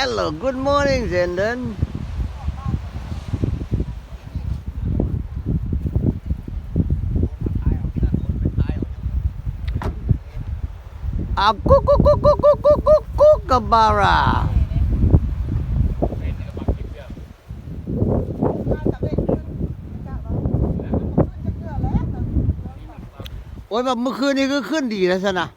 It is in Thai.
Hello, good morning, Zenden. กุ๊กกุ๊กกุ๊กกุ๊กกุ๊กกุ๊กกุ๊กกุ๊กกับบาราโอ้ยแบบเมื่อคืนนี้ก็ขึ้นดีแล้วสินะ